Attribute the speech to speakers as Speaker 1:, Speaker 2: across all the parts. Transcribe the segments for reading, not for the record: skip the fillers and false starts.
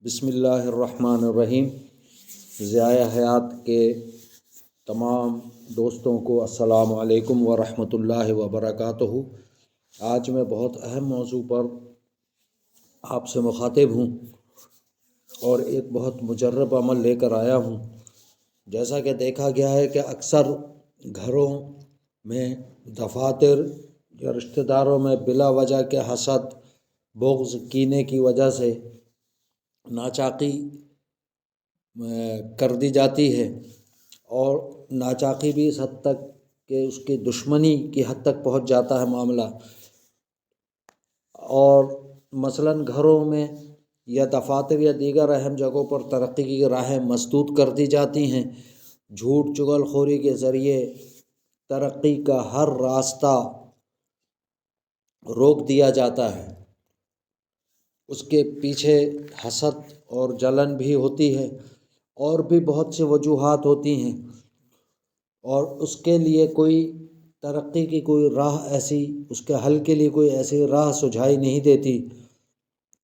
Speaker 1: بسم اللہ الرحمن الرحیم۔ ضیاء حیات کے تمام دوستوں کو السلام علیکم ورحمۃ اللہ وبرکاتہ۔ آج میں بہت اہم موضوع پر آپ سے مخاطب ہوں اور ایک بہت مجرب عمل لے کر آیا ہوں۔ جیسا کہ دیکھا گیا ہے کہ اکثر گھروں میں، دفاتر یا رشتہ داروں میں بلا وجہ کے حسد، بغض، کینے کی وجہ سے ناچاقی کر دی جاتی ہے، اور ناچاقی بھی اس حد تک کہ اس کی دشمنی کی حد تک پہنچ جاتا ہے معاملہ۔ اور مثلاً گھروں میں یا دفاتر یا دیگر اہم جگہوں پر ترقی کی راہیں مسدود کر دی جاتی ہیں۔ جھوٹ چغل خوری کے ذریعے ترقی کا ہر راستہ روک دیا جاتا ہے۔ اس کے پیچھے حسد اور جلن بھی ہوتی ہے، اور بھی بہت سی وجوہات ہوتی ہیں، اور اس کے لیے کوئی ترقی کی کوئی راہ ایسی، اس کے حل کے لیے کوئی ایسی راہ سجھائی نہیں دیتی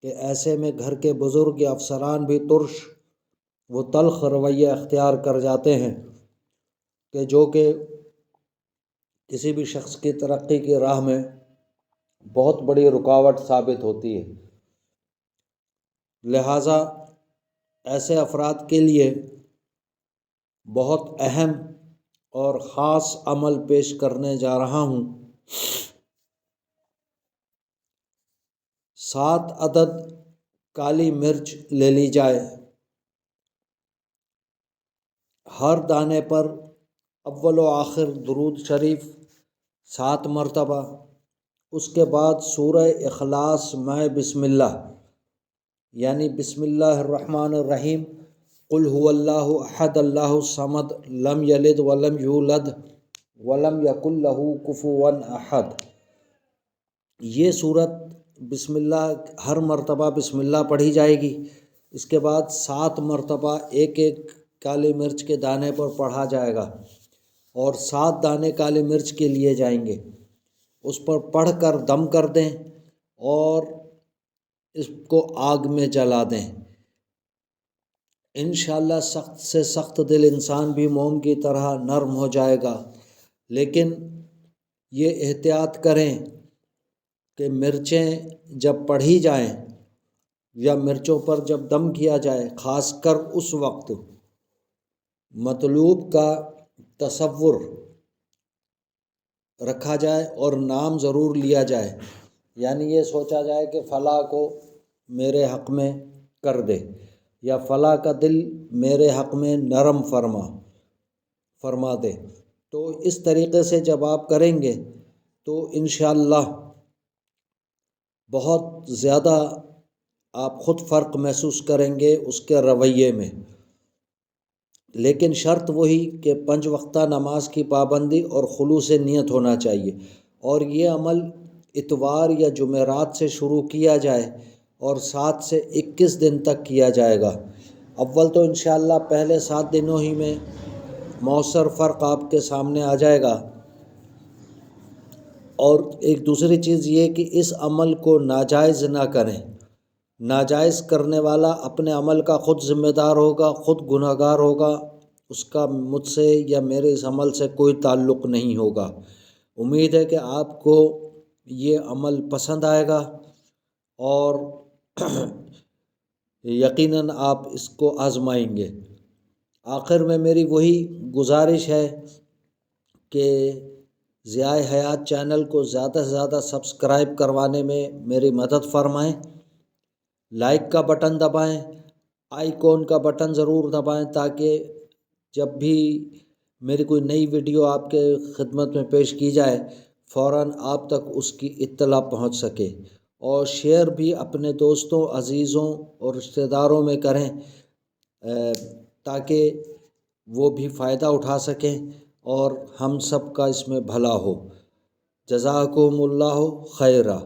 Speaker 1: کہ ایسے میں گھر کے بزرگ یا افسران بھی ترش و تلخ رویہ اختیار کر جاتے ہیں کہ جو کہ کسی بھی شخص کی ترقی کی راہ میں بہت بڑی رکاوٹ ثابت ہوتی ہے۔ لہٰذا ایسے افراد کے لیے بہت اہم اور خاص عمل پیش کرنے جا رہا ہوں۔ 7 عدد کالی مرچ لے لی جائے، ہر دانے پر اول و آخر درود شریف 7 مرتبہ، اس کے بعد سورہ اخلاص مع بسم اللہ، یعنی بسم اللہ الرحمن الرحیم، قل هو اللہ احد اللہ الصمد لم یلد ولم یولد ولم یکن لہ کفوا احد۔ یہ صورت بسم اللہ، ہر مرتبہ بسم اللہ پڑھی جائے گی۔ اس کے بعد 7 مرتبہ ایک ایک کالی مرچ کے دانے پر پڑھا جائے گا، اور 7 دانے کالی مرچ کے لیے جائیں گے۔ اس پر پڑھ کر دم کر دیں اور اس کو آگ میں جلا دیں۔ انشاءاللہ سخت سے سخت دل انسان بھی موم کی طرح نرم ہو جائے گا، لیکن یہ احتیاط کریں کہ مرچیں جب پڑھی جائیں یا مرچوں پر جب دم کیا جائے، خاص کر اس وقت مطلوب کا تصور رکھا جائے اور نام ضرور لیا جائے، یعنی یہ سوچا جائے کہ فلاں کو میرے حق میں کر دے، یا فلاں کا دل میرے حق میں نرم فرما دے۔ تو اس طریقے سے جب آپ کریں گے تو انشاءاللہ بہت زیادہ آپ خود فرق محسوس کریں گے اس کے رویے میں۔ لیکن شرط وہی کہ 5 وقتہ نماز کی پابندی اور خلوص نیت ہونا چاہیے، اور یہ عمل اتوار یا جمعرات سے شروع کیا جائے اور 7 سے 21 دن تک کیا جائے گا۔ اول تو انشاءاللہ پہلے 7 دنوں ہی میں مؤثر فرق آپ کے سامنے آ جائے گا۔ اور ایک دوسری چیز یہ کہ اس عمل کو ناجائز نہ کریں۔ ناجائز کرنے والا اپنے عمل کا خود ذمہ دار ہوگا، خود گناہ گار ہوگا، اس کا مجھ سے یا میرے اس عمل سے کوئی تعلق نہیں ہوگا۔ امید ہے کہ آپ کو یہ عمل پسند آئے گا، اور یقیناً آپ اس کو آزمائیں گے۔ آخر میں میری وہی گزارش ہے کہ ضیاء حیات چینل کو زیادہ سے زیادہ سبسکرائب کروانے میں میری مدد فرمائیں، لائک کا بٹن دبائیں، آئیکن کا بٹن ضرور دبائیں، تاکہ جب بھی میری کوئی نئی ویڈیو آپ کے خدمت میں پیش کی جائے فوراً آپ تک اس کی اطلاع پہنچ سکے۔ اور شیئر بھی اپنے دوستوں، عزیزوں اور رشتہ داروں میں کریں، تاکہ وہ بھی فائدہ اٹھا سکیں اور ہم سب کا اس میں بھلا ہو۔ جزاکم اللہ خیرہ۔